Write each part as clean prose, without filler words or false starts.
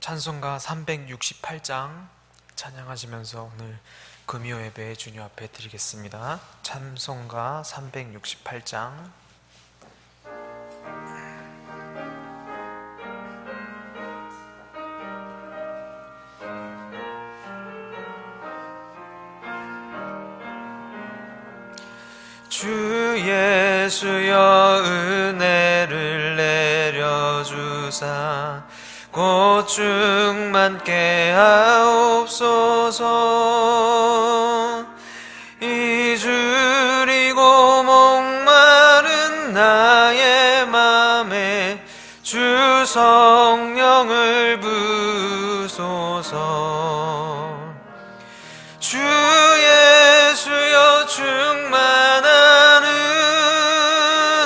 찬송가 368장 찬양하시면서 오늘 금요 예배 주님 앞에 드리겠습니다. 찬송가 368장. 주 예수여 은혜를 내려주사 곧 충만케 하옵소서. 이주리고 목마른 나의 맘에 주 성령을 부소서. 주 예수여 충만한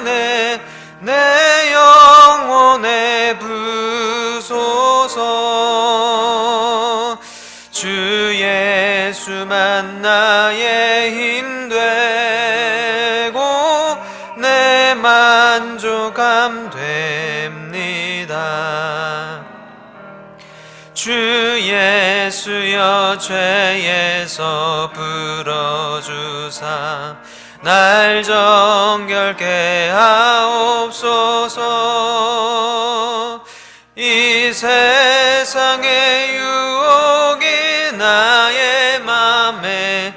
은혜 내 영혼에 부소서. 주 예수만 나의 힘 되고 내 만족함 됩니다. 주 예수여 죄에서 풀어주사 날 정결케 하옵소서. 이 세상의 유혹이 나의 맘에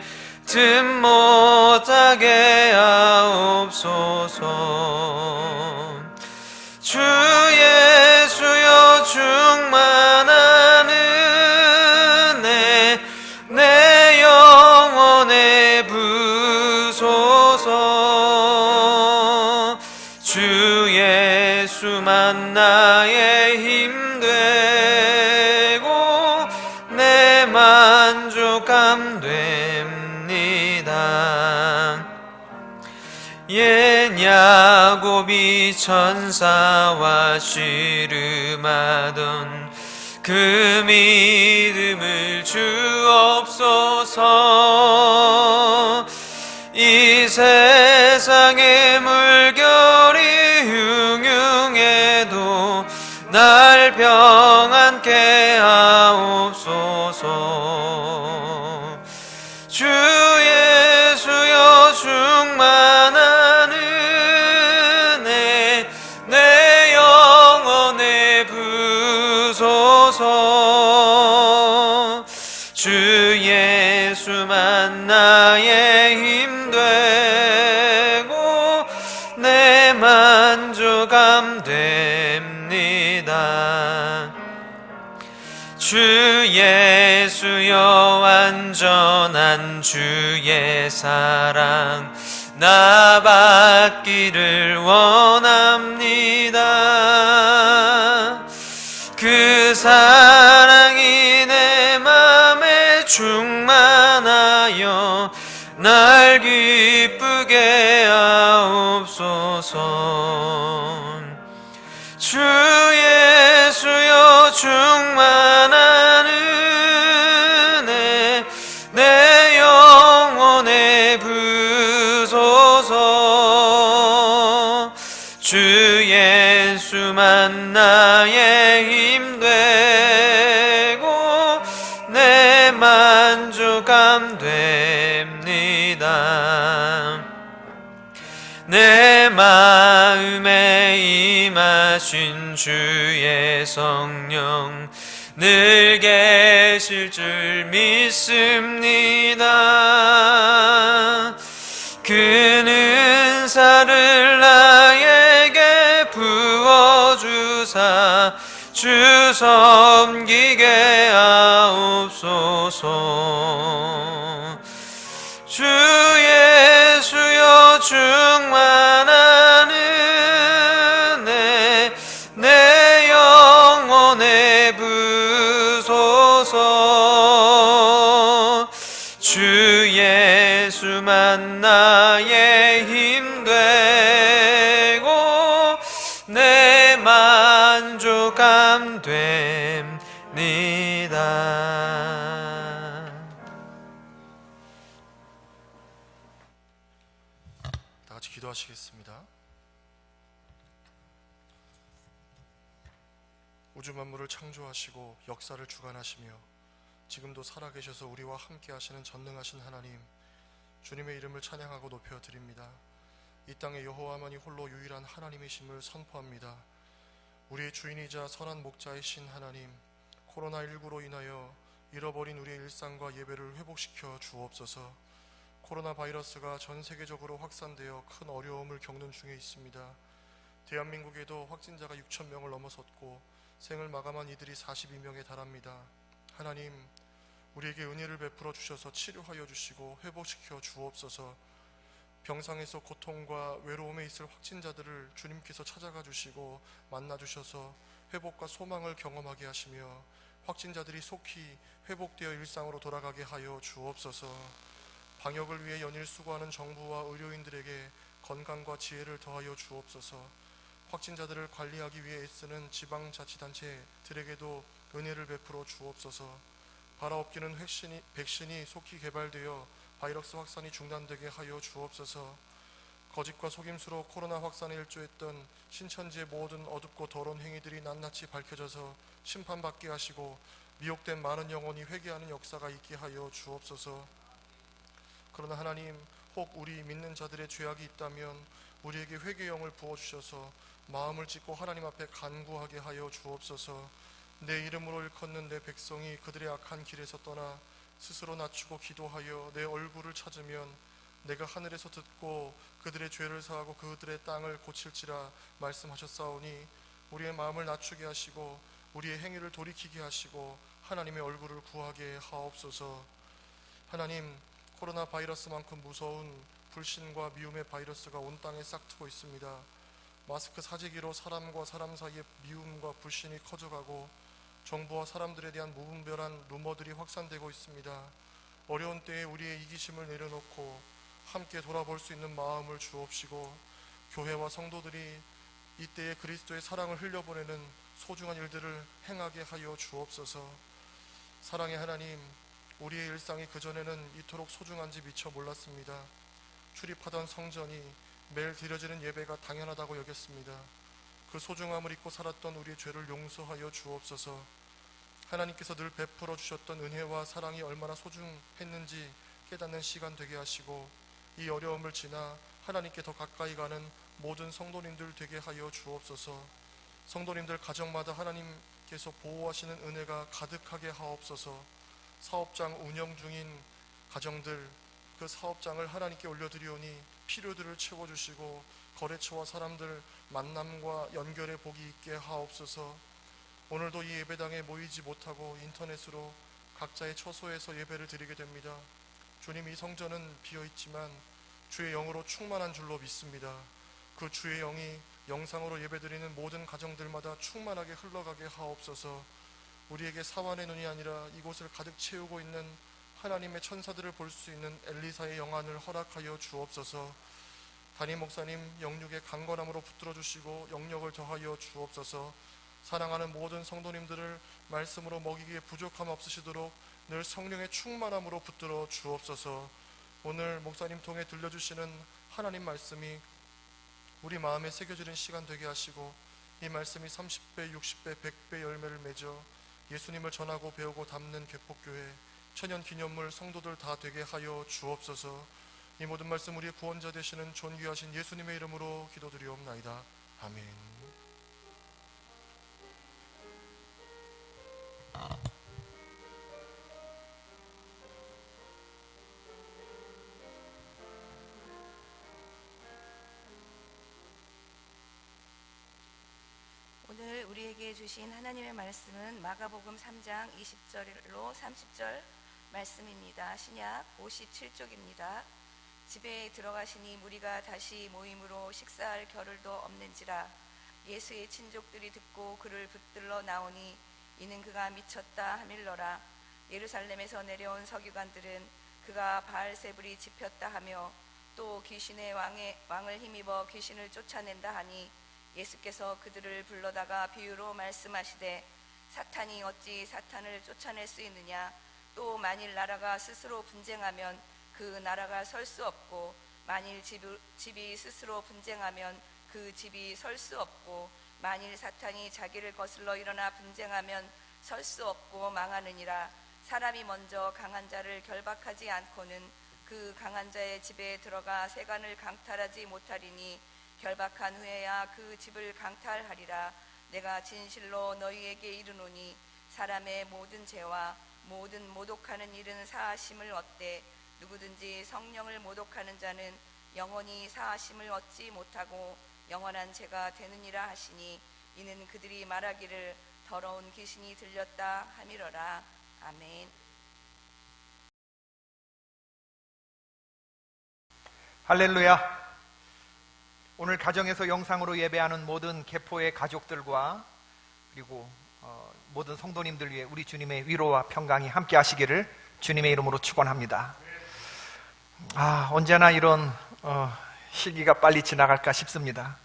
틈 못하게 하옵소서. 주 예수여 충만한 은혜 내 영혼에 부소서. 주 예수만 나의 힘 되고 내 만족함 됩니다. 옛 야곱이 천사와 씨름하던 그 믿음을 주옵소서. 이 세상의 물결이 흉흉해도 날 평안케 하옵소서. 주 예수여 충만한 은혜 내 영혼에 부소서. 주 예수만 나의 힘 되고 내 만족함 됩니다. 주 예수여 완전한 주의 사랑 나 받기를 원합니다. 그 사랑이 내 맘에 충만하여 날 기쁘게 하옵소서. 주 예수여 충만한 은혜 내 영혼에 부소서. 주 예수만 나의 힘 되고 내 만족함 됩니다. 내 마음에 임하신 주의 성령 늘 계실 줄 믿습니다. 그 은사를 나에게 부어주사 주 섬기게 하옵소서. 주 예수여 충만한 은혜 내 영혼에 부소서. 주 예수만 나의 힘 되고 내 만족함 됩니다. 다 같이 기도하시겠습니다. 우주 만물을 창조하시고 역사를 주관하시며 지금도 살아계셔서 우리와 함께 하시는 전능하신 하나님, 주님의 이름을 찬양하고 높여 드립니다. 이 땅에 여호와만이 홀로 유일한 하나님이심을 선포합니다. 우리의 주인이자 선한 목자이신 하나님, 코로나19로 인하여 잃어버린 우리의 일상과 예배를 회복시켜 주옵소서. 코로나 바이러스가 전 세계적으로 확산되어 큰 어려움을 겪는 중에 있습니다. 대한민국에도 확진자가 6,000명을 넘어섰고 생을 마감한 이들이 42명에 달합니다. 하나님, 우리에게 은혜를 베풀어 주셔서 치료하여 주시고 회복시켜 주옵소서. 병상에서 고통과 외로움에 있을 확진자들을 주님께서 찾아가 주시고 만나 주셔서 회복과 소망을 경험하게 하시며 확진자들이 속히 회복되어 일상으로 돌아가게 하여 주옵소서. 방역을 위해 연일 수고하는 정부와 의료인들에게 건강과 지혜를 더하여 주옵소서. 확진자들을 관리하기 위해 애쓰는 지방자치단체들에게도 은혜를 베풀어 주옵소서. 바라옵기는 백신이 속히 개발되어 바이러스 확산이 중단되게 하여 주옵소서. 거짓과 속임수로 코로나 확산에 일조했던 신천지의 모든 어둡고 더러운 행위들이 낱낱이 밝혀져서 심판받게 하시고 미혹된 많은 영혼이 회개하는 역사가 있게 하여 주옵소서. 그러나 하나님, 혹 우리 믿는 자들의 죄악이 있다면 우리에게 회개영을 부어주셔서 마음을 찢고 하나님 앞에 간구하게 하여 주옵소서. 내 이름으로 일컫는 내 백성이 그들의 악한 길에서 떠나 스스로 낮추고 기도하여 내 얼굴을 찾으면 내가 하늘에서 듣고 그들의 죄를 사하고 그들의 땅을 고칠지라 말씀하셨사오니 우리의 마음을 낮추게 하시고 우리의 행위를 돌이키게 하시고 하나님의 얼굴을 구하게 하옵소서. 하나님, 코로나 바이러스만큼 무서운 불신과 미움의 바이러스가 온 땅에 싹트고 있습니다. 마스크 사재기로 사람과 사람 사이의 미움과 불신이 커져가고 정부와 사람들에 대한 무분별한 루머들이 확산되고 있습니다. 어려운 때에 우리의 이기심을 내려놓고 함께 돌아볼 수 있는 마음을 주옵시고 교회와 성도들이 이때에 그리스도의 사랑을 흘려보내는 소중한 일들을 행하게 하여 주옵소서. 사랑의 하나님, 우리의 일상이 그전에는 이토록 소중한지 미처 몰랐습니다. 출입하던 성전이 매일 드려지는 예배가 당연하다고 여겼습니다. 그 소중함을 잊고 살았던 우리의 죄를 용서하여 주옵소서. 하나님께서 늘 베풀어 주셨던 은혜와 사랑이 얼마나 소중했는지 깨닫는 시간 되게 하시고 이 어려움을 지나 하나님께 더 가까이 가는 모든 성도님들 되게 하여 주옵소서. 성도님들 가정마다 하나님께서 보호하시는 은혜가 가득하게 하옵소서. 사업장 운영 중인 가정들, 그 사업장을 하나님께 올려드리오니 필요들을 채워주시고 거래처와 사람들 만남과 연결의 복이 있게 하옵소서. 오늘도 이 예배당에 모이지 못하고 인터넷으로 각자의 처소에서 예배를 드리게 됩니다. 주님, 이 성전은 비어있지만 주의 영으로 충만한 줄로 믿습니다. 그 주의 영이 영상으로 예배드리는 모든 가정들마다 충만하게 흘러가게 하옵소서. 우리에게 사완의 눈이 아니라 이곳을 가득 채우고 있는 하나님의 천사들을 볼 수 있는 엘리사의 영안을 허락하여 주옵소서. 담임 목사님 영육의 강건함으로 붙들어 주시고 영력을 더하여 주옵소서. 사랑하는 모든 성도님들을 말씀으로 먹이기에 부족함 없으시도록 늘 성령의 충만함으로 붙들어 주옵소서. 오늘 목사님 통해 들려주시는 하나님 말씀이 우리 마음에 새겨지는 시간 되게 하시고 이 말씀이 30배, 60배, 100배 열매를 맺어 예수님을 전하고 배우고 담는 개폭교회 천연기념물 성도들 다 되게 하여 주옵소서. 이 모든 말씀 우리의 구원자 되시는 존귀하신 예수님의 이름으로 기도드리옵나이다. 아멘. 오늘 우리에게 주신 하나님의 말씀은 마가복음 3장 20절로 30절 말씀입니다. 신약 57쪽입니다. 집에 들어가시니 무리가 다시 모임으로 식사할 겨를도 없는지라. 예수의 친족들이 듣고 그를 붙들러 나오니 이는 그가 미쳤다 하밀러라. 예루살렘에서 내려온 서기관들은 그가 바알세불이 집혔다 하며 또 귀신의 왕을 힘입어 귀신을 쫓아낸다 하니 예수께서 그들을 불러다가 비유로 말씀하시되 사탄이 어찌 사탄을 쫓아낼 수 있느냐. 또 만일 나라가 스스로 분쟁하면 그 나라가 설 수 없고 만일 집이 스스로 분쟁하면 그 집이 설 수 없고 만일 사탄이 자기를 거슬러 일어나 분쟁하면 설 수 없고 망하느니라. 사람이 먼저 강한 자를 결박하지 않고는 그 강한 자의 집에 들어가 세간을 강탈하지 못하리니 결박한 후에야 그 집을 강탈하리라. 내가 진실로 너희에게 이르노니 사람의 모든 죄와 모든 모독하는 일은 사하심을 얻되 누구든지 성령을 모독하는 자는 영원히 사하심을 얻지 못하고 영원한 죄가 되느니라 하시니 이는 그들이 말하기를 더러운 귀신이 들렸다 함이러라. 아멘. 할렐루야. 오늘 가정에서 영상으로 예배하는 모든 개포의 가족들과 그리고 모든 성도님들 위해 우리 주님의 위로와 평강이 함께 하시기를 주님의 이름으로 축원합니다. 언제나 이런 시기가 빨리 지나갈까 싶습니다.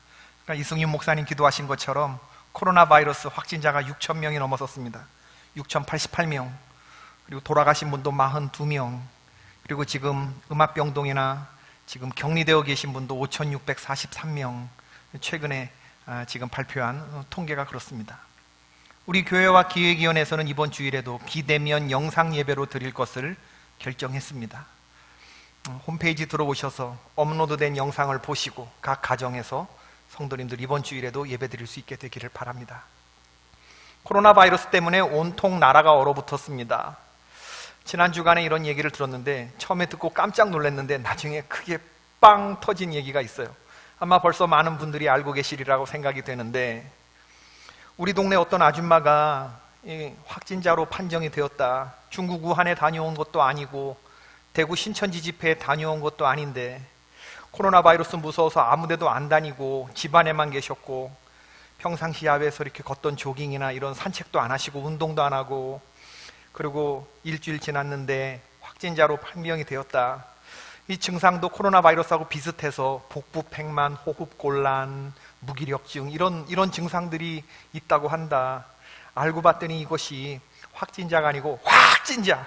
그러니까 이승윤 목사님 기도하신 것처럼 코로나 바이러스 확진자가 6천 명이 넘어섰습니다. 6,088명. 그리고 돌아가신 분도 42명. 그리고 지금 음압병동이나 지금 격리되어 계신 분도 5,643명. 최근에 지금 발표한 통계가 그렇습니다. 우리 교회와 기획위원회에서는 이번 주일에도 비대면 영상 예배로 드릴 것을 결정했습니다. 홈페이지 들어오셔서 업로드된 영상을 보시고 각 가정에서 성도님들 이번 주일에도 예배 드릴 수 있게 되기를 바랍니다. 코로나 바이러스 때문에 온통 나라가 얼어붙었습니다. 지난 주간에 이런 얘기를 들었는데 처음에 듣고 깜짝 놀랐는데 나중에 크게 빵 터진 얘기가 있어요. 아마 벌써 많은 분들이 알고 계시리라고 생각이 되는데 우리 동네 어떤 아줌마가 확진자로 판정이 되었다. 중국 우한에 다녀온 것도 아니고 대구 신천지 집회에 다녀온 것도 아닌데 코로나 바이러스 무서워서 아무 데도 안 다니고 집안에만 계셨고 평상시 야외에서 이렇게 걷던 조깅이나 이런 산책도 안 하시고 운동도 안 하고 그리고 일주일 지났는데 확진자로 판명이 되었다. 이 증상도 코로나 바이러스하고 비슷해서 복부 팽만, 호흡곤란, 무기력증 이런 증상들이 있다고 한다. 알고 봤더니 이것이 확진자가 아니고 확진자,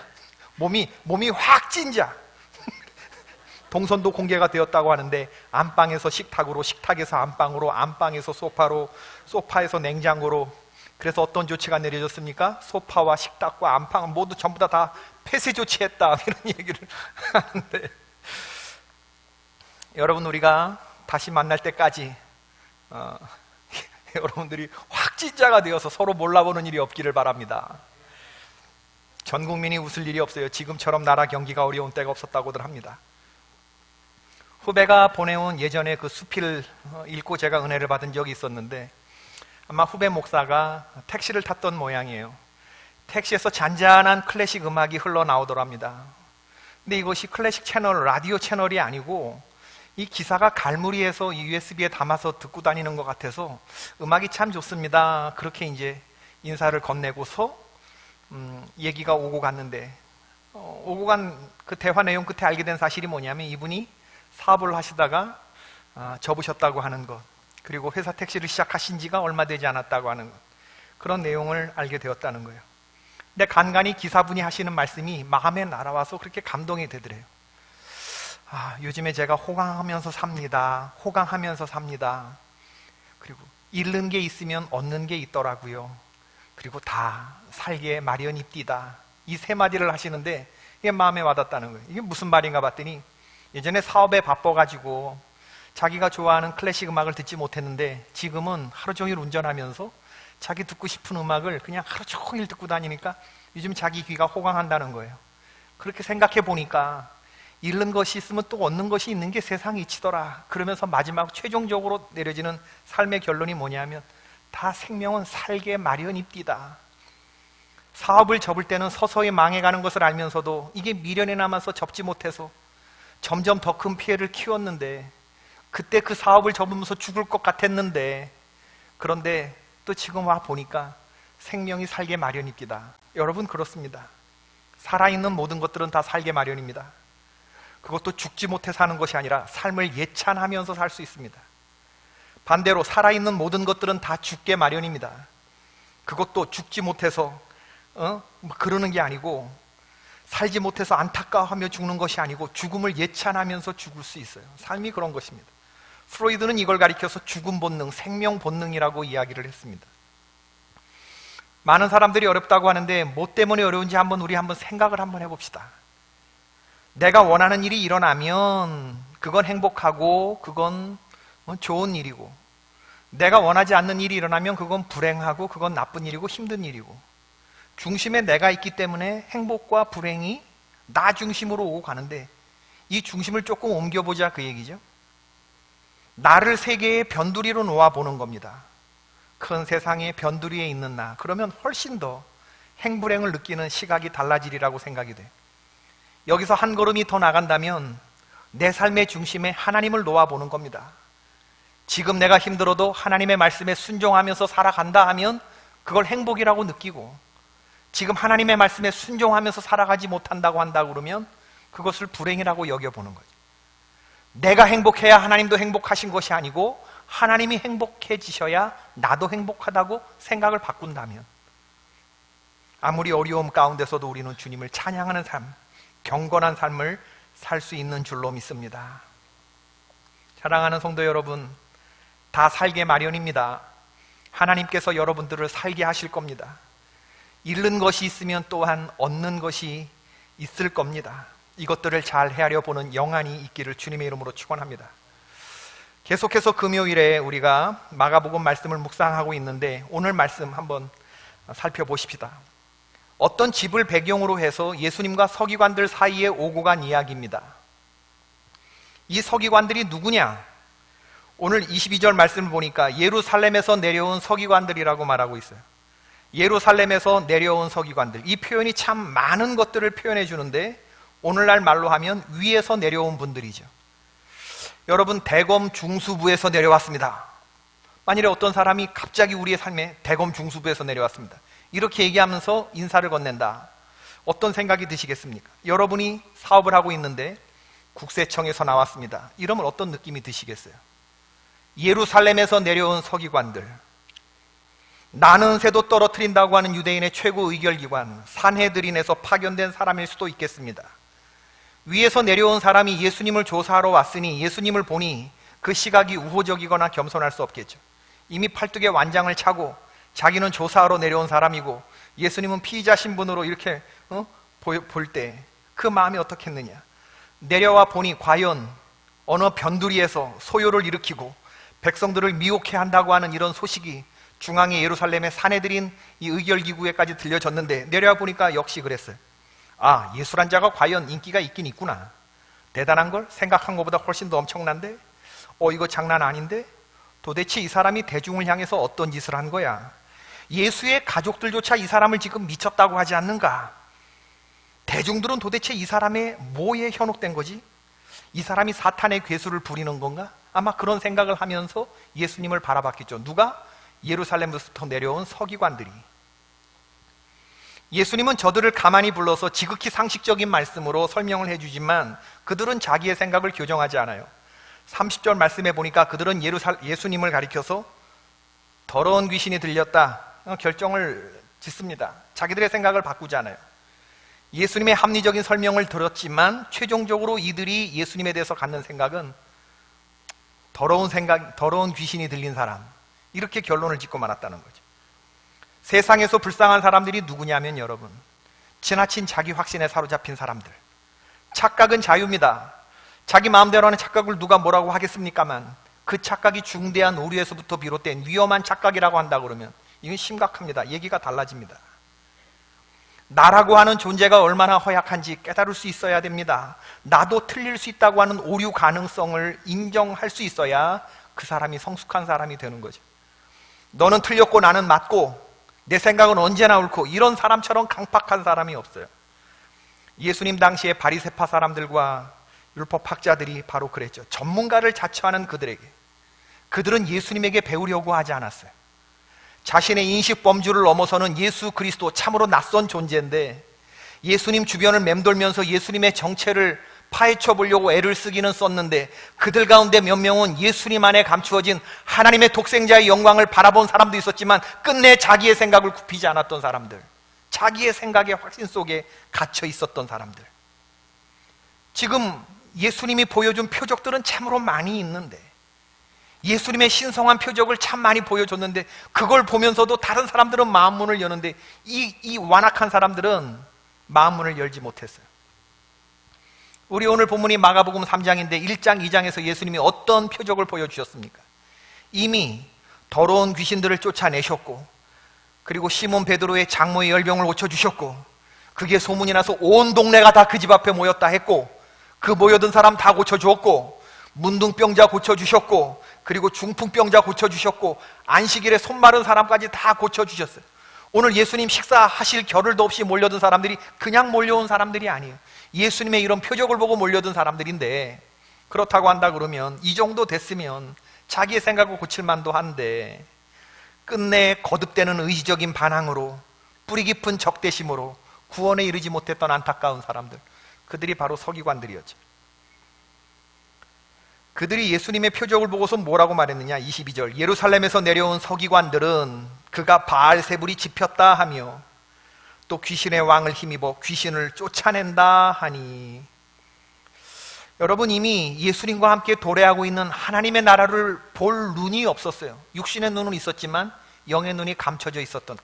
몸이 확진자. 동선도 공개가 되었다고 하는데 안방에서 식탁으로, 식탁에서 안방으로, 안방에서 소파로, 소파에서 냉장고로. 그래서 어떤 조치가 내려졌습니까? 소파와 식탁과 안방 모두 전부 다 폐쇄 조치했다 이런 얘기를 하는데 여러분 우리가 다시 만날 때까지 여러분들이 확진자가 되어서 서로 몰라보는 일이 없기를 바랍니다. 전 국민이 웃을 일이 없어요. 지금처럼 나라 경기가 어려운 때가 없었다고들 합니다. 후배가 보내온 예전에 그 수필을 읽고 제가 은혜를 받은 적이 있었는데 아마 후배 목사가 택시를 탔던 모양이에요. 택시에서 잔잔한 클래식 음악이 흘러나오더랍니다. 근데 이것이 클래식 채널, 라디오 채널이 아니고 이 기사가 갈무리에서 USB에 담아서 듣고 다니는 것 같아서 음악이 참 좋습니다. 그렇게 이제 인사를 건네고서 얘기가 오고 갔는데 오고 간 그 대화 내용 끝에 알게 된 사실이 뭐냐면 이분이 사업을 하시다가 접으셨다고 하는 것, 그리고 회사 택시를 시작하신 지가 얼마 되지 않았다고 하는 것, 그런 내용을 알게 되었다는 거예요. 근데 간간히 기사분이 하시는 말씀이 마음에 날아와서 그렇게 감동이 되더래요. 요즘에 제가 호강하면서 삽니다. 호강하면서 삽니다. 그리고 잃는 게 있으면 얻는 게 있더라고요. 그리고 다 살게 마련입디다. 이 세 마디를 하시는데 이게 마음에 와닿다는 거예요. 이게 무슨 말인가 봤더니 예전에 사업에 바빠가지고 자기가 좋아하는 클래식 음악을 듣지 못했는데 지금은 하루 종일 운전하면서 자기 듣고 싶은 음악을 그냥 하루 종일 듣고 다니니까 요즘 자기 귀가 호강한다는 거예요. 그렇게 생각해 보니까 잃는 것이 있으면 또 얻는 것이 있는 게 세상이 이치더라. 그러면서 마지막 최종적으로 내려지는 삶의 결론이 뭐냐면 다 생명은 살게 마련입디다. 사업을 접을 때는 서서히 망해가는 것을 알면서도 이게 미련에 남아서 접지 못해서 점점 더 큰 피해를 키웠는데 그때 그 사업을 접으면서 죽을 것 같았는데 그런데 또 지금 와 보니까 생명이 살게 마련입니다. 여러분 그렇습니다. 살아있는 모든 것들은 다 살게 마련입니다. 그것도 죽지 못해 사는 것이 아니라 삶을 예찬하면서 살 수 있습니다. 반대로 살아있는 모든 것들은 다 죽게 마련입니다. 그것도 죽지 못해서 그러는 게 아니고 살지 못해서 안타까워하며 죽는 것이 아니고 죽음을 예찬하면서 죽을 수 있어요. 삶이 그런 것입니다. 프로이드는 이걸 가리켜서 죽음 본능, 생명 본능이라고 이야기를 했습니다. 많은 사람들이 어렵다고 하는데 뭐 때문에 어려운지 우리 한번 생각을 한번 해봅시다. 내가 원하는 일이 일어나면 그건 행복하고 그건 좋은 일이고, 내가 원하지 않는 일이 일어나면 그건 불행하고 그건 나쁜 일이고 힘든 일이고, 중심에 내가 있기 때문에 행복과 불행이 나 중심으로 오고 가는데, 이 중심을 조금 옮겨보자 그 얘기죠. 나를 세계의 변두리로 놓아보는 겁니다. 큰 세상의 변두리에 있는 나, 그러면 훨씬 더 행불행을 느끼는 시각이 달라지리라고 생각이 돼. 여기서 한 걸음이 더 나간다면 내 삶의 중심에 하나님을 놓아보는 겁니다. 지금 내가 힘들어도 하나님의 말씀에 순종하면서 살아간다 하면 그걸 행복이라고 느끼고, 지금 하나님의 말씀에 순종하면서 살아가지 못한다고 한다 그러면 그것을 불행이라고 여겨보는 거죠. 내가 행복해야 하나님도 행복하신 것이 아니고 하나님이 행복해지셔야 나도 행복하다고 생각을 바꾼다면, 아무리 어려움 가운데서도 우리는 주님을 찬양하는 삶, 경건한 삶을 살 수 있는 줄로 믿습니다. 사랑하는 성도 여러분, 다 살게 마련입니다. 하나님께서 여러분들을 살게 하실 겁니다. 잃는 것이 있으면 또한 얻는 것이 있을 겁니다. 이것들을 잘 헤아려 보는 영안이 있기를 주님의 이름으로 축원합니다. 계속해서 금요일에 우리가 마가복음 말씀을 묵상하고 있는데, 오늘 말씀 한번 살펴보십시다. 어떤 집을 배경으로 해서 예수님과 서기관들 사이에 오고 간 이야기입니다. 이 서기관들이 누구냐? 오늘 22절 말씀을 보니까 예루살렘에서 내려온 서기관들이라고 말하고 있어요. 예루살렘에서 내려온 서기관들, 이 표현이 참 많은 것들을 표현해 주는데, 오늘날 말로 하면 위에서 내려온 분들이죠. 여러분, 대검 중수부에서 내려왔습니다. 만일에 어떤 사람이 갑자기 우리의 삶에 대검 중수부에서 내려왔습니다, 이렇게 얘기하면서 인사를 건넨다. 어떤 생각이 드시겠습니까? 여러분이 사업을 하고 있는데 국세청에서 나왔습니다. 이러면 어떤 느낌이 드시겠어요? 예루살렘에서 내려온 서기관들, 나는 새도 떨어뜨린다고 하는 유대인의 최고 의결기관 산헤드린에서 파견된 사람일 수도 있겠습니다. 위에서 내려온 사람이 예수님을 조사하러 왔으니 예수님을 보니 그 시각이 우호적이거나 겸손할 수 없겠죠. 이미 팔뚝에 완장을 차고 자기는 조사하러 내려온 사람이고 예수님은 피의자 신분으로 이렇게 볼 때 그 마음이 어떻겠느냐. 내려와 보니 과연 어느 변두리에서 소요를 일으키고 백성들을 미혹해 한다고 하는 이런 소식이 중앙의 예루살렘의 산헤드린 이 의결기구에까지 들려졌는데, 내려와 보니까 역시 그랬어요. 아, 예수란 자가 과연 인기가 있긴 있구나. 대단한 걸 생각한 것보다 훨씬 더 엄청난데, 이거 장난 아닌데, 도대체 이 사람이 대중을 향해서 어떤 짓을 한 거야? 예수의 가족들조차 이 사람을 지금 미쳤다고 하지 않는가? 대중들은 도대체 이 사람의 뭐에 현혹된 거지? 이 사람이 사탄의 괴수를 부리는 건가? 아마 그런 생각을 하면서 예수님을 바라봤겠죠. 누가? 예루살렘부터 내려온 서기관들이. 예수님은 저들을 가만히 불러서 지극히 상식적인 말씀으로 설명을 해주지만 그들은 자기의 생각을 교정하지 않아요. 30절 말씀에 보니까 그들은 예수님을 가리켜서 더러운 귀신이 들렸다 결정을 짓습니다. 자기들의 생각을 바꾸지 않아요. 예수님의 합리적인 설명을 들었지만 최종적으로 이들이 예수님에 대해서 갖는 생각은 더러운 귀신이 들린 사람, 이렇게 결론을 짓고 말았다는 거죠. 세상에서 불쌍한 사람들이 누구냐면 여러분, 지나친 자기 확신에 사로잡힌 사람들. 착각은 자유입니다. 자기 마음대로 하는 착각을 누가 뭐라고 하겠습니까만 그 착각이 중대한 오류에서부터 비롯된 위험한 착각이라고 한다 그러면 이건 심각합니다. 얘기가 달라집니다. 나라고 하는 존재가 얼마나 허약한지 깨달을 수 있어야 됩니다. 나도 틀릴 수 있다고 하는 오류 가능성을 인정할 수 있어야 그 사람이 성숙한 사람이 되는 거죠. 너는 틀렸고 나는 맞고 내 생각은 언제나 옳고, 이런 사람처럼 강팍한 사람이 없어요. 예수님 당시에 바리새파 사람들과 율법학자들이 바로 그랬죠. 전문가를 자처하는 그들은 예수님에게 배우려고 하지 않았어요. 자신의 인식 범주를 넘어서는 예수 그리스도, 참으로 낯선 존재인데 예수님 주변을 맴돌면서 예수님의 정체를 파헤쳐 보려고 애를 쓰기는 썼는데, 그들 가운데 몇 명은 예수님 안에 감추어진 하나님의 독생자의 영광을 바라본 사람도 있었지만 끝내 자기의 생각을 굽히지 않았던 사람들, 자기의 생각의 확신 속에 갇혀 있었던 사람들. 지금 예수님이 보여준 표적들은 참으로 많이 있는데 예수님의 신성한 표적을 참 많이 보여줬는데 그걸 보면서도 다른 사람들은 마음문을 여는데 이 완악한 사람들은 마음문을 열지 못했어요. 우리 오늘 본문이 마가복음 3장인데 1장, 2장에서 예수님이 어떤 표적을 보여주셨습니까? 이미 더러운 귀신들을 쫓아내셨고, 그리고 시몬 베드로의 장모의 열병을 고쳐주셨고, 그게 소문이 나서 온 동네가 다 그 집 앞에 모였다 했고, 그 모여든 사람 다 고쳐주었고, 문둥병자 고쳐주셨고, 그리고 중풍병자 고쳐주셨고, 안식일에 손 마른 사람까지 다 고쳐주셨어요. 오늘 예수님 식사하실 겨를도 없이 몰려든 사람들이 그냥 몰려온 사람들이 아니에요. 예수님의 이런 표적을 보고 몰려든 사람들인데, 그렇다고 한다 그러면 이 정도 됐으면 자기의 생각을 고칠 만도 한데 끝내 거듭되는 의지적인 반항으로, 뿌리 깊은 적대심으로 구원에 이르지 못했던 안타까운 사람들, 그들이 바로 서기관들이었죠. 그들이 예수님의 표적을 보고서 뭐라고 말했느냐? 22절, 예루살렘에서 내려온 서기관들은 그가 바알세불이 집혔다 하며 또 귀신의 왕을 힘입어 귀신을 쫓아낸다 하니. 여러분, 이미 예수님과 함께 도래하고 있는 하나님의 나라를 볼 눈이 없었어요. 육신의 눈은 있었지만 영의 눈이 감춰져 있었던,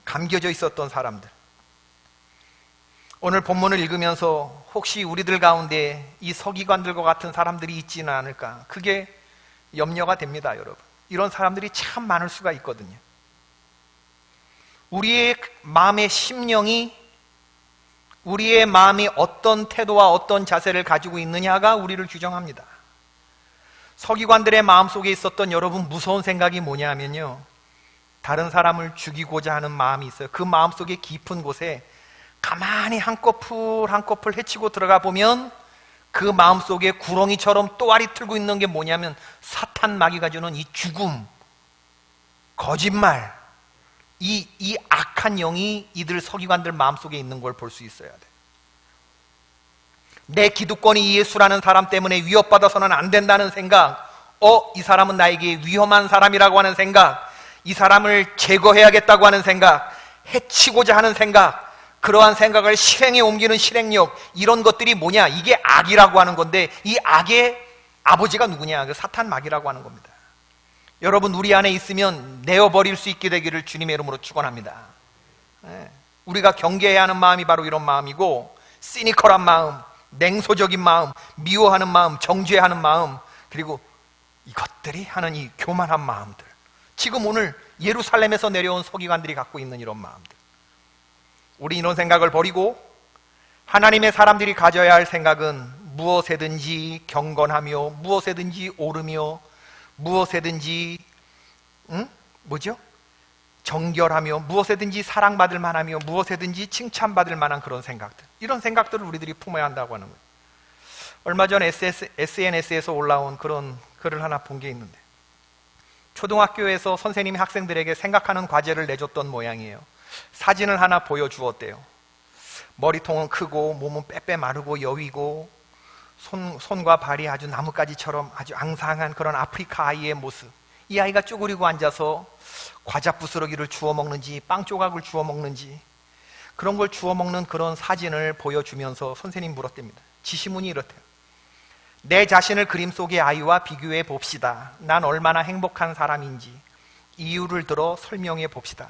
감겨져 있었던 사람들. 오늘 본문을 읽으면서 혹시 우리들 가운데 이 서기관들과 같은 사람들이 있지는 않을까, 그게 염려가 됩니다. 여러분, 이런 사람들이 참 많을 수가 있거든요. 우리의 마음의 심령이, 우리의 마음이 어떤 태도와 어떤 자세를 가지고 있느냐가 우리를 규정합니다. 서기관들의 마음속에 있었던 여러분 무서운 생각이 뭐냐면요, 다른 사람을 죽이고자 하는 마음이 있어요. 그 마음속의 깊은 곳에 가만히 한꺼풀 한꺼풀 헤치고 들어가 보면 그 마음속에 구렁이처럼 또아리 틀고 있는 게 뭐냐면 사탄 마귀가 주는 이 죽음, 거짓말, 이 악한 영이 이들 서기관들 마음속에 있는 걸 볼 수 있어야 돼. 내 기득권이 예수라는 사람 때문에 위협받아서는 안 된다는 생각, 이 사람은 나에게 위험한 사람이라고 하는 생각, 이 사람을 제거해야겠다고 하는 생각, 해치고자 하는 생각, 그러한 생각을 실행에 옮기는 실행력, 이런 것들이 뭐냐? 이게 악이라고 하는 건데, 이 악의 아버지가 누구냐? 그 사탄 마귀라고 하는 겁니다. 여러분, 우리 안에 있으면 내어버릴 수 있게 되기를 주님의 이름으로 축원합니다. 우리가 경계해야 하는 마음이 바로 이런 마음이고, 시니컬한 마음, 냉소적인 마음, 미워하는 마음, 정죄하는 마음, 그리고 이것들이 하는 이 교만한 마음들, 지금 오늘 예루살렘에서 내려온 서기관들이 갖고 있는 이런 마음들, 우리 이런 생각을 버리고 하나님의 사람들이 가져야 할 생각은 무엇에든지 경건하며, 무엇에든지 오르며, 무엇에든지 정결하며, 무엇에든지 사랑받을 만하며, 무엇에든지 칭찬받을 만한 그런 생각들, 이런 생각들을 우리들이 품어야 한다고 하는 거예요. 얼마 전 SNS에서 올라온 그런 글을 하나 본 게 있는데, 초등학교에서 선생님이 학생들에게 생각하는 과제를 내줬던 모양이에요. 사진을 하나 보여주었대요. 머리통은 크고 몸은 빼빼 마르고 여위고 손과 발이 아주 나뭇가지처럼 아주 앙상한 그런 아프리카 아이의 모습. 이 아이가 쪼그리고 앉아서 과자 부스러기를 주워 먹는지 빵 조각을 주워 먹는지 그런 걸 주워 먹는 그런 사진을 보여주면서 선생님 물었답니다. 지시문이 이렇대요. 내 자신을 그림 속의 아이와 비교해 봅시다. 난 얼마나 행복한 사람인지 이유를 들어 설명해 봅시다.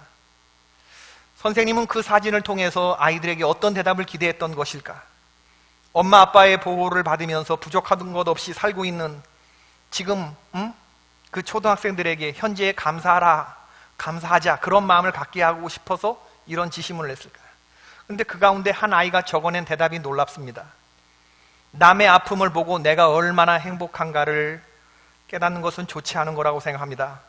선생님은 그 사진을 통해서 아이들에게 어떤 대답을 기대했던 것일까? 엄마 아빠의 보호를 받으면서 부족한 것 없이 살고 있는 지금 그 초등학생들에게 현재에 감사하자, 그런 마음을 갖게 하고 싶어서 이런 지시문을 냈을까? 그런데 그 가운데 한 아이가 적어낸 대답이 놀랍습니다. 남의 아픔을 보고 내가 얼마나 행복한가를 깨닫는 것은 좋지 않은 거라고 생각합니다.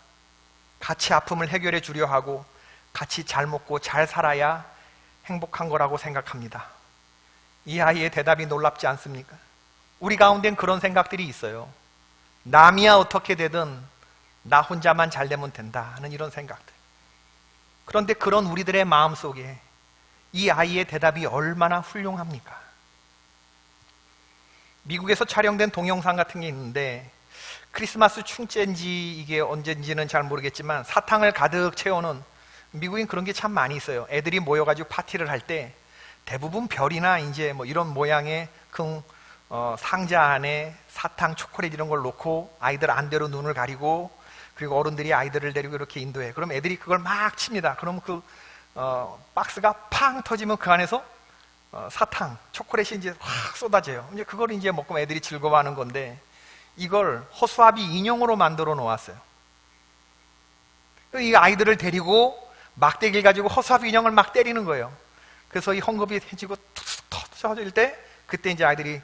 같이 아픔을 해결해 주려 하고 같이 잘 먹고 잘 살아야 행복한 거라고 생각합니다. 이 아이의 대답이 놀랍지 않습니까? 우리 가운데는 그런 생각들이 있어요. 남이야 어떻게 되든 나 혼자만 잘 되면 된다 하는 이런 생각들. 그런데 그런 우리들의 마음속에 이 아이의 대답이 얼마나 훌륭합니까? 미국에서 촬영된 동영상 같은 게 있는데, 크리스마스 충째인지 이게 언제인지는 잘 모르겠지만 사탕을 가득 채워놓은, 미국엔 그런 게 참 많이 있어요. 애들이 모여가지고 파티를 할 때 대부분 별이나 이제 뭐 이런 모양의 그 상자 안에 사탕, 초콜릿 이런 걸 놓고 아이들 안대로 눈을 가리고, 그리고 어른들이 아이들을 데리고 이렇게 인도해. 그럼 애들이 그걸 막 칩니다. 그럼 그 박스가 팡 터지면 그 안에서 사탕, 초콜릿이 이제 확 쏟아져요. 이제 그걸 이제 먹고 애들이 즐거워하는 건데, 이걸 허수아비 인형으로 만들어 놓았어요. 이 아이들을 데리고 막대기를 가지고 허수아비 인형을 막 때리는 거예요. 그래서 이 헝겊이 해지고 툭툭 터질 때, 그때 이제 아이들이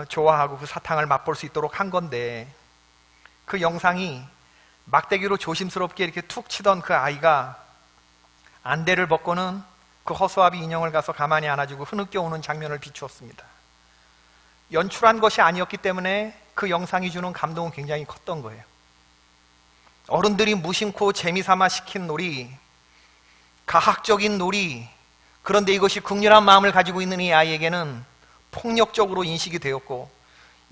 좋아하고 그 사탕을 맛볼 수 있도록 한 건데, 그 영상이 막대기로 조심스럽게 이렇게 툭 치던 그 아이가 안대를 벗고는 그 허수아비 인형을 가서 가만히 안아주고 흐느껴 오는 장면을 비추었습니다. 연출한 것이 아니었기 때문에 그 영상이 주는 감동은 굉장히 컸던 거예요. 어른들이 무심코 재미삼아 시킨 놀이, 가학적인 놀이, 그런데 이것이 극렬한 마음을 가지고 있는 이 아이에게는 폭력적으로 인식이 되었고,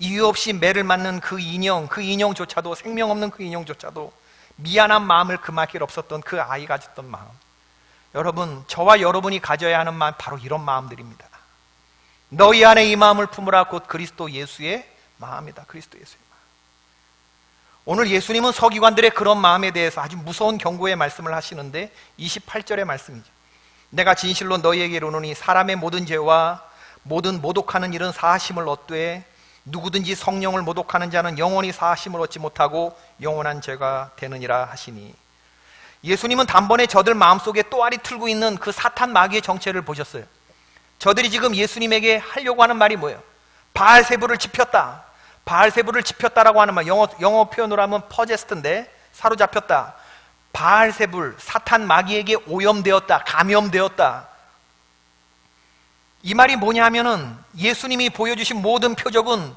이유 없이 매를 맞는 그 인형조차도, 생명 없는 그 인형조차도 미안한 마음을 금할 길 없었던 그 아이가 가졌던 마음. 여러분, 저와 여러분이 가져야 하는 마음, 바로 이런 마음들입니다. 너희 안에 이 마음을 품으라, 곧 그리스도 예수의 마음이다. 그리스도 예수의 마음. 오늘 예수님은 서기관들의 그런 마음에 대해서 아주 무서운 경고의 말씀을 하시는데, 28절의 말씀이죠. 내가 진실로 너희에게 이르노니 사람의 모든 죄와 모든 모독하는 일은 사하심을 얻되 누구든지 성령을 모독하는 자는 영원히 사하심을 얻지 못하고 영원한 죄가 되느니라 하시니, 예수님은 단번에 저들 마음속에 또아리 틀고 있는 그 사탄 마귀의 정체를 보셨어요. 저들이 지금 예수님에게 하려고 하는 말이 뭐예요? 바알세불을 지폈다. 바알세불을 지폈다라고 하는 말, 영어 표현으로 하면 퍼제스트인데, 사로잡혔다. 바알세불, 사탄 마귀에게 오염되었다, 감염되었다. 이 말이 뭐냐 하면은, 예수님이 보여주신 모든 표적은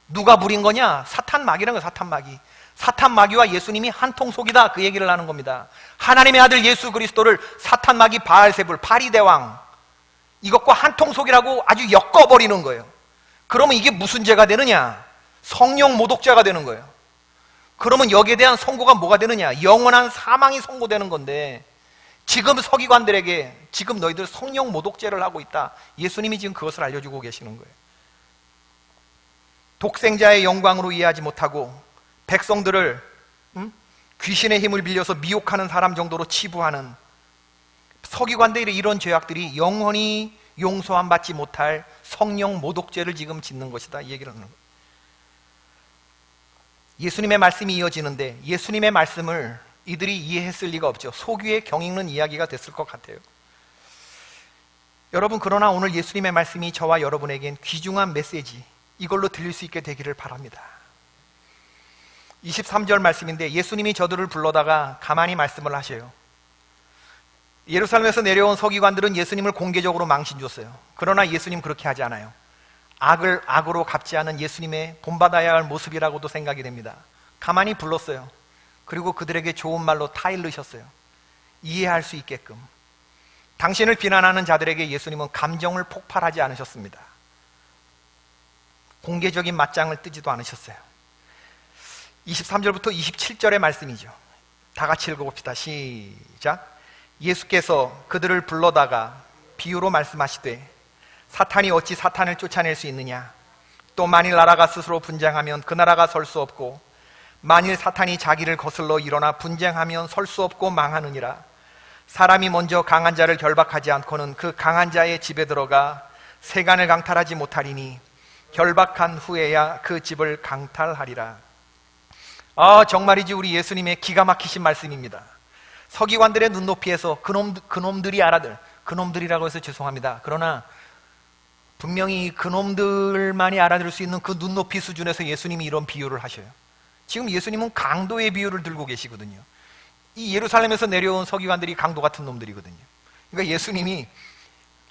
누가 부린 거냐? 사탄 마귀라는 거예요. 사탄 마귀. 사탄 마귀와 예수님이 한통속이다, 그 얘기를 하는 겁니다. 하나님의 아들 예수 그리스도를 사탄 마귀 바알세불, 파리대왕, 이것과 한통속이라고 아주 엮어버리는 거예요. 그러면 이게 무슨 죄가 되느냐? 성령 모독죄가 되는 거예요. 그러면 여기에 대한 선고가 뭐가 되느냐? 영원한 사망이 선고되는 건데, 지금 서기관들에게 지금 너희들 성령 모독죄를 하고 있다. 예수님이 지금 그것을 알려주고 계시는 거예요. 독생자의 영광으로 이해하지 못하고 백성들을 귀신의 힘을 빌려서 미혹하는 사람 정도로 치부하는 서기관들의 이런 죄악들이 영원히 용서함 받지 못할 성령 모독죄를 지금 짓는 것이다, 이 얘기를 하는 거예요. 예수님의 말씀이 이어지는데, 예수님의 말씀을 이들이 이해했을 리가 없죠. 속위에 경익는 이야기가 됐을 것 같아요. 여러분, 그러나 오늘 예수님의 말씀이 저와 여러분에겐 귀중한 메시지, 이걸로 들릴 수 있게 되기를 바랍니다. 23절 말씀인데, 예수님이 저들을 불러다가 가만히 말씀을 하셔요. 예루살렘에서 내려온 서기관들은 예수님을 공개적으로 망신 줬어요. 그러나 예수님 그렇게 하지 않아요. 악을 악으로 갚지 않은 예수님의 본받아야 할 모습이라고도 생각이 됩니다. 가만히 불렀어요. 그리고 그들에게 좋은 말로 타일르셨어요. 이해할 수 있게끔. 당신을 비난하는 자들에게 예수님은 감정을 폭발하지 않으셨습니다. 공개적인 맞짱을 뜨지도 않으셨어요. 23절부터 27절의 말씀이죠. 다 같이 읽어봅시다. 시작. 예수께서 그들을 불러다가 비유로 말씀하시되, 사탄이 어찌 사탄을 쫓아낼 수 있느냐? 또 만일 나라가 스스로 분쟁하면 그 나라가 설 수 없고, 만일 사탄이 자기를 거슬러 일어나 분쟁하면 설 수 없고 망하느니라. 사람이 먼저 강한 자를 결박하지 않고는 그 강한 자의 집에 들어가 세간을 강탈하지 못하리니 결박한 후에야 그 집을 강탈하리라. 정말이지 우리 예수님의 기가 막히신 말씀입니다. 서기관들의 눈높이에서 그놈들이 그놈들이라고 해서 죄송합니다. 그러나 분명히 그놈들만이 알아들을 수 있는 그 눈높이 수준에서 예수님이 이런 비유를 하셔요. 지금 예수님은 강도의 비유를 들고 계시거든요. 이 예루살렘에서 내려온 서기관들이 강도 같은 놈들이거든요. 그러니까 예수님이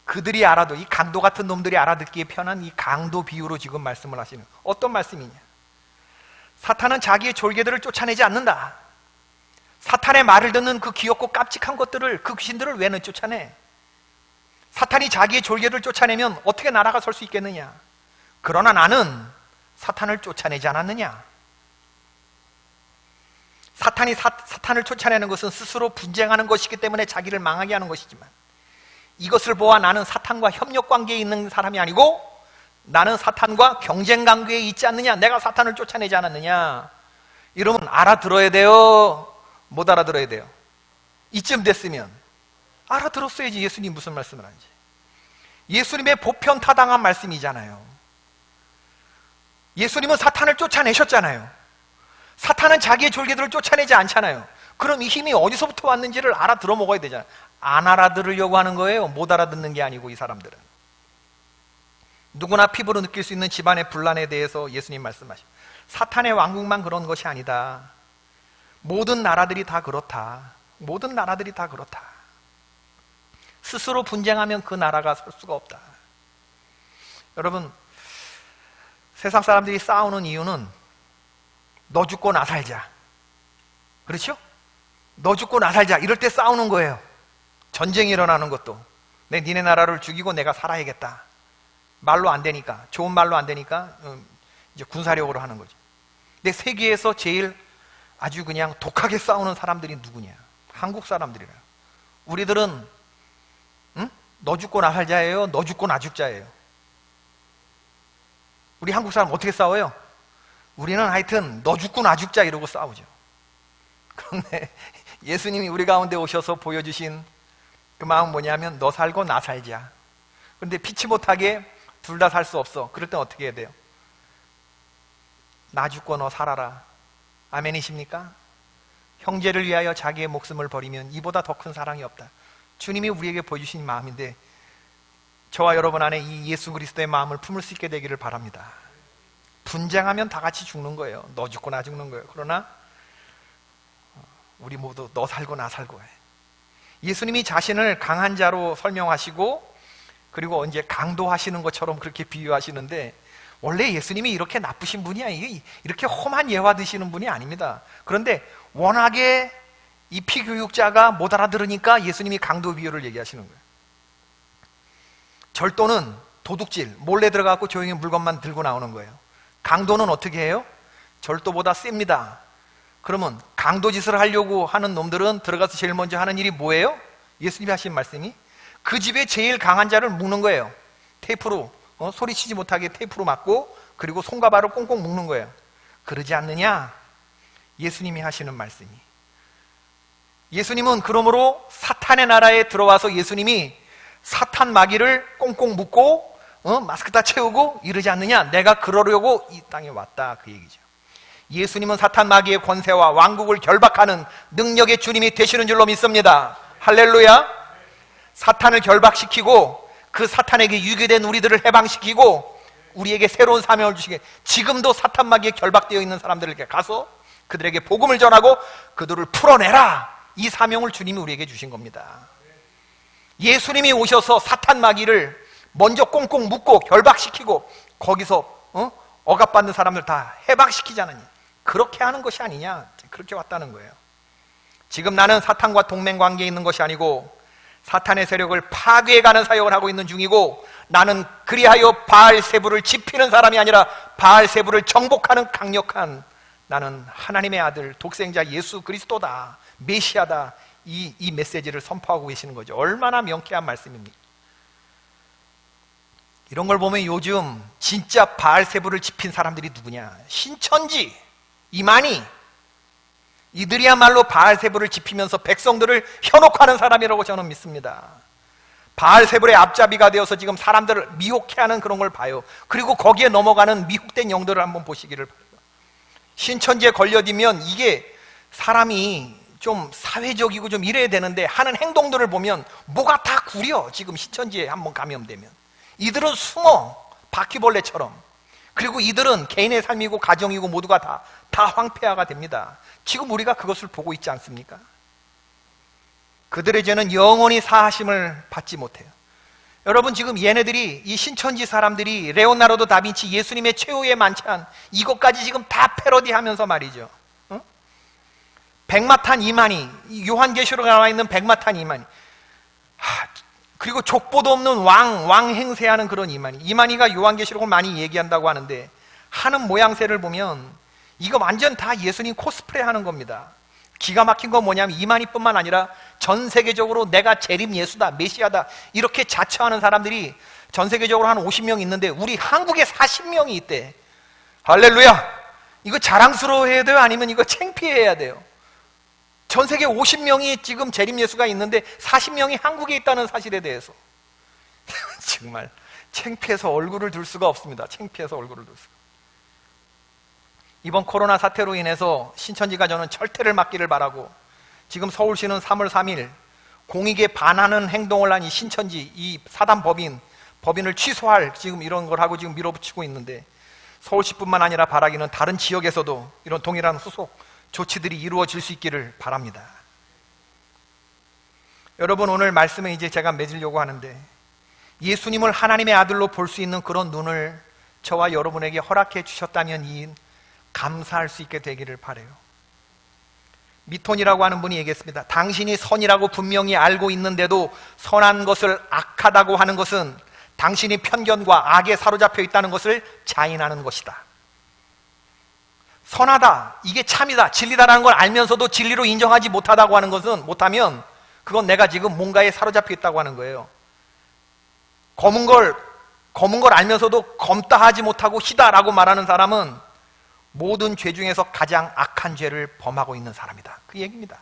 그들이 알아도, 이 강도 같은 놈들이 알아듣기에 편한 이 강도 비유로 지금 말씀을 하시는, 어떤 말씀이냐? 사탄은 자기의 졸개들을 쫓아내지 않는다. 사탄의 말을 듣는 그 귀엽고 깜찍한 것들을, 그 귀신들을 왜는 쫓아내? 사탄이 자기의 졸개를 쫓아내면 어떻게 나라가 설 수 있겠느냐? 그러나 나는 사탄을 쫓아내지 않았느냐? 사탄이 사탄을 쫓아내는 것은 스스로 분쟁하는 것이기 때문에 자기를 망하게 하는 것이지만, 이것을 보아 나는 사탄과 협력관계에 있는 사람이 아니고 나는 사탄과 경쟁 관계에 있지 않느냐, 내가 사탄을 쫓아내지 않았느냐, 이러면 알아들어야 돼요, 못 알아들어야 돼요? 이쯤 됐으면 알아들었어야지 예수님 무슨 말씀을 하는지. 예수님의 보편타당한 말씀이잖아요. 예수님은 사탄을 쫓아내셨잖아요. 사탄은 자기의 졸개들을 쫓아내지 않잖아요. 그럼 이 힘이 어디서부터 왔는지를 알아들어 먹어야 되잖아요. 안 알아들으려고 하는 거예요. 못 알아듣는 게 아니고. 이 사람들은 누구나 피부로 느낄 수 있는 집안의 분란에 대해서 예수님 말씀하시고, 사탄의 왕국만 그런 것이 아니다. 모든 나라들이 다 그렇다. 모든 나라들이 다 그렇다. 스스로 분쟁하면 그 나라가 설 수가 없다. 여러분, 세상 사람들이 싸우는 이유는 너 죽고 나 살자, 그렇죠? 너 죽고 나 살자, 이럴 때 싸우는 거예요. 전쟁이 일어나는 것도 니네 나라를 죽이고 내가 살아야겠다. 말로 안 되니까, 좋은 말로 안 되니까 이제 군사력으로 하는 거죠. 근데 세계에서 제일 아주 그냥 독하게 싸우는 사람들이 누구냐? 한국 사람들이라. 우리들은 너 죽고 나 살자예요, 너 죽고 나 죽자예요. 우리 한국 사람 어떻게 싸워요? 우리는 하여튼 너 죽고 나 죽자 이러고 싸우죠. 그런데 예수님이 우리 가운데 오셔서 보여주신 그 마음은 뭐냐면, 너 살고 나 살자. 그런데 피치 못하게 둘 다 살 수 없어. 그럴 땐 어떻게 해야 돼요? 나 죽고 너 살아라. 아멘이십니까? 형제를 위하여 자기의 목숨을 버리면 이보다 더 큰 사랑이 없다. 주님이 우리에게 보여주신 마음인데, 저와 여러분 안에 이 예수 그리스도의 마음을 품을 수 있게 되기를 바랍니다. 분쟁하면 다 같이 죽는 거예요. 너 죽고 나 죽는 거예요. 그러나 우리 모두 너 살고 나 살고 해. 예수님이 자신을 강한 자로 설명하시고, 그리고 이제 강도하시는 것처럼 그렇게 비유하시는데, 원래 예수님이 이렇게 나쁘신 분이 아니에요. 이렇게 험한 예화 드시는 분이 아닙니다. 그런데 워낙에 이 피교육자가 못 알아들으니까 예수님이 강도 비유를 얘기하시는 거예요. 절도는 도둑질, 몰래 들어가고 조용히 물건만 들고 나오는 거예요. 강도는 어떻게 해요? 절도보다 셉니다. 그러면 강도 짓을 하려고 하는 놈들은 들어가서 제일 먼저 하는 일이 뭐예요? 예수님이 하신 말씀이 그 집에 제일 강한 자를 묶는 거예요. 테이프로, 소리치지 못하게 테이프로 막고, 그리고 손과 발을 꽁꽁 묶는 거예요. 그러지 않느냐? 예수님이 하시는 말씀이. 예수님은 그러므로 사탄의 나라에 들어와서 예수님이 사탄 마귀를 꽁꽁 묶고 마스크 다 채우고 이러지 않느냐? 내가 그러려고 이 땅에 왔다, 그 얘기죠. 예수님은 사탄 마귀의 권세와 왕국을 결박하는 능력의 주님이 되시는 줄로 믿습니다. 할렐루야. 사탄을 결박시키고 그 사탄에게 유괴된 우리들을 해방시키고 우리에게 새로운 사명을 주시게, 지금도 사탄 마귀에 결박되어 있는 사람들에게 가서 그들에게 복음을 전하고 그들을 풀어내라, 이 사명을 주님이 우리에게 주신 겁니다. 예수님이 오셔서 사탄 마귀를 먼저 꽁꽁 묶고 결박시키고 거기서 억압받는 사람들 다 해방시키잖아요. 그렇게 하는 것이 아니냐, 그렇게 왔다는 거예요. 지금 나는 사탄과 동맹관계에 있는 것이 아니고 사탄의 세력을 파괴해가는 사역을 하고 있는 중이고, 나는 그리하여 바알세부를 지피는 사람이 아니라 바알세부를 정복하는 강력한, 나는 하나님의 아들 독생자 예수 그리스도다, 메시아다, 이 메시지를 선포하고 계시는 거죠. 얼마나 명쾌한 말씀입니까? 이런 걸 보면 요즘 진짜 바알세부를 지핀 사람들이 누구냐? 신천지, 이만희, 이들이야말로 바알세부를 지피면서 백성들을 현혹하는 사람이라고 저는 믿습니다. 바알세불의 앞잡이가 되어서 지금 사람들을 미혹해하는 그런 걸 봐요. 그리고 거기에 넘어가는 미혹된 영들을 한번 보시기를 바랍니다. 신천지에 걸려들면 이게 사람이 좀 사회적이고 좀 이래야 되는데 하는 행동들을 보면 뭐가 다 구려. 지금 신천지에 한번 감염되면 이들은 숨어, 바퀴벌레처럼. 그리고 이들은 개인의 삶이고 가정이고 모두가 다 황폐화가 됩니다. 지금 우리가 그것을 보고 있지 않습니까? 그들의 죄는 영원히 사하심을 받지 못해요. 여러분, 지금 얘네들이, 이 신천지 사람들이 레오나르도 다빈치 예수님의 최후의 만찬, 이것까지 지금 다 패러디하면서 말이죠. 백마탄 이만희, 요한계시록에 나와 있는 백마탄 이만희, 그리고 족보도 없는 왕 행세하는 그런 이만희가 요한계시록을 많이 얘기한다고 하는데, 하는 모양새를 보면 이거 완전 다 예수님 코스프레 하는 겁니다. 기가 막힌 건 뭐냐면 이만희뿐만 아니라 전 세계적으로 내가 재림 예수다, 메시아다 이렇게 자처하는 사람들이 전 세계적으로 한 50명 있는데 우리 한국에 40명이 있대. 할렐루야! 이거 자랑스러워해야 돼요? 아니면 이거 창피해야 돼요? 전 세계 50명이 지금 재림 예수가 있는데 40명이 한국에 있다는 사실에 대해서 정말 창피해서 얼굴을 들 수가 없습니다. 창피해서 얼굴을 들 수가. 이번 코로나 사태로 인해서 신천지가 저는 철퇴를 맞기를 바라고, 지금 서울시는 3월 3일 공익에 반하는 행동을 한 이 신천지, 이 사단 법인을 취소할 지금 이런 걸 하고 지금 밀어붙이고 있는데, 서울시뿐만 아니라 바라기는 다른 지역에서도 이런 동일한 후속 조치들이 이루어질 수 있기를 바랍니다. 여러분, 오늘 말씀에 이제 제가 맺으려고 하는데, 예수님을 하나님의 아들로 볼 수 있는 그런 눈을 저와 여러분에게 허락해 주셨다면 이 감사할 수 있게 되기를 바라요. 미톤이라고 하는 분이 얘기했습니다. 당신이 선이라고 분명히 알고 있는데도 선한 것을 악하다고 하는 것은 당신이 편견과 악에 사로잡혀 있다는 것을 자인하는 것이다. 선하다, 이게 참이다, 진리다라는 걸 알면서도 진리로 인정하지 못하다고 하는 것은, 못하면 그건 내가 지금 뭔가에 사로잡혀 있다고 하는 거예요. 검은 걸 알면서도 검다 하지 못하고 희다라고 말하는 사람은 모든 죄 중에서 가장 악한 죄를 범하고 있는 사람이다, 그 얘기입니다.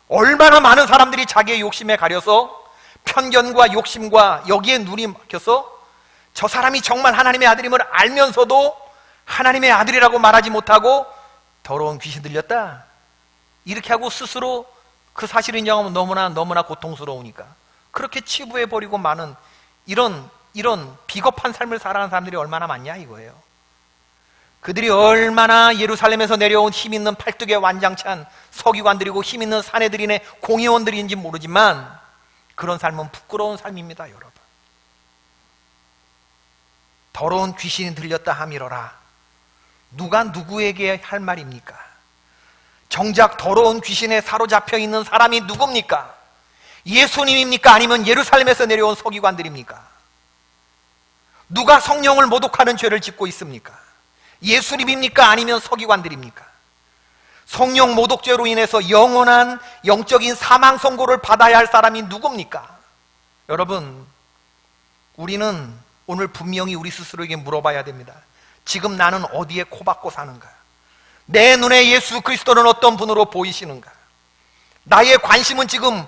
얼마나 많은 사람들이 자기의 욕심에 가려서 편견과 욕심과 여기에 눈이 막혀서 저 사람이 정말 하나님의 아들임을 알면서도 하나님의 아들이라고 말하지 못하고 더러운 귀신 들렸다 이렇게 하고 스스로 그 사실을 인정하면 너무나 고통스러우니까 그렇게 치부해버리고 마는 이런 비겁한 삶을 살아가는 사람들이 얼마나 많냐 이거예요. 그들이 얼마나 예루살렘에서 내려온 힘있는 팔뚝에 완장찬 서기관들이고 힘있는 사내들이네 공의원들인지 모르지만 그런 삶은 부끄러운 삶입니다. 여러분, 더러운 귀신이 들렸다 하미러라, 누가 누구에게 할 말입니까? 정작 더러운 귀신에 사로잡혀 있는 사람이 누굽니까? 예수님입니까? 아니면 예루살렘에서 내려온 서기관들입니까? 누가 성령을 모독하는 죄를 짓고 있습니까? 예수님입니까? 아니면 서기관들입니까? 성령 모독죄로 인해서 영원한 영적인 사망 선고를 받아야 할 사람이 누굽니까? 여러분, 우리는 오늘 분명히 우리 스스로에게 물어봐야 됩니다. 지금 나는 어디에 코박고 사는가? 내 눈에 예수 그리스도는 어떤 분으로 보이시는가? 나의 관심은 지금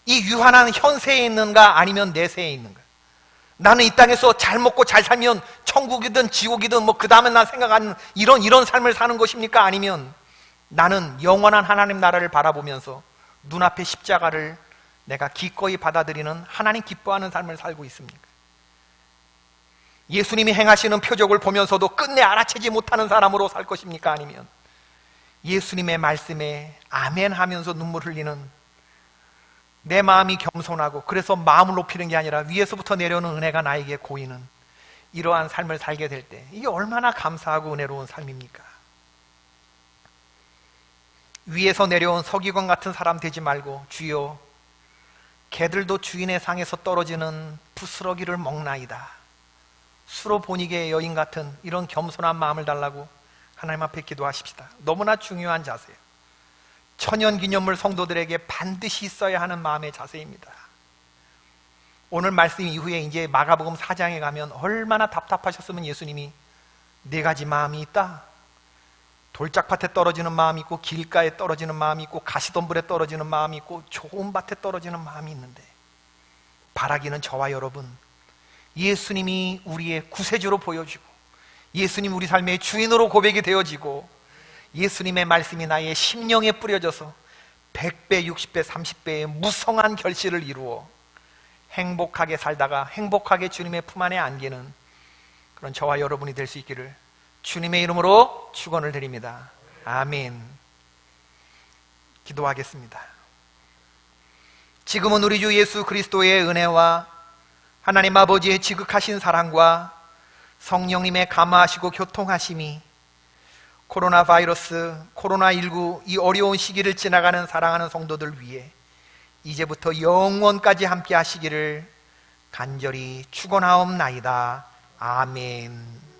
이 유한한 현세에 있는가 아니면 내세에 있는가? 나는 이 땅에서 잘 먹고 잘 살면 천국이든 지옥이든 뭐 그 다음에 난 생각하는 이런 삶을 사는 것입니까? 아니면 나는 영원한 하나님 나라를 바라보면서 눈앞의 십자가를 내가 기꺼이 받아들이는 하나님 기뻐하는 삶을 살고 있습니까? 예수님이 행하시는 표적을 보면서도 끝내 알아채지 못하는 사람으로 살 것입니까? 아니면 예수님의 말씀에 아멘 하면서 눈물 흘리는, 내 마음이 겸손하고 그래서 마음을 높이는 게 아니라 위에서부터 내려오는 은혜가 나에게 고이는 이러한 삶을 살게 될 때 이게 얼마나 감사하고 은혜로운 삶입니까? 위에서 내려온 서기관 같은 사람 되지 말고 주여, 개들도 주인의 상에서 떨어지는 부스러기를 먹나이다, 수로 보니게 여인 같은 이런 겸손한 마음을 달라고 하나님 앞에 기도하십시다. 너무나 중요한 자세예요. 천연기념물 성도들에게 반드시 있어야 하는 마음의 자세입니다. 오늘 말씀 이후에 이제 마가복음 4장에 가면 얼마나 답답하셨으면 예수님이 네 가지 마음이 있다, 돌짝밭에 떨어지는 마음이 있고 길가에 떨어지는 마음이 있고 가시덤불에 떨어지는 마음이 있고 좋은 밭에 떨어지는 마음이 있는데, 바라기는 저와 여러분 예수님이 우리의 구세주로 보여지고 예수님 우리 삶의 주인으로 고백이 되어지고 예수님의 말씀이 나의 심령에 뿌려져서 100배, 60배, 30배의 무성한 결실을 이루어 행복하게 살다가 행복하게 주님의 품 안에 안기는 그런 저와 여러분이 될 수 있기를 주님의 이름으로 축원을 드립니다. 아멘. 기도하겠습니다. 지금은 우리 주 예수 그리스도의 은혜와 하나님 아버지의 지극하신 사랑과 성령님의 감화하시고 교통하심이 코로나 바이러스, 코로나19 이 어려운 시기를 지나가는 사랑하는 성도들 위해 이제부터 영원까지 함께 하시기를 간절히 축원하옵나이다. 아멘.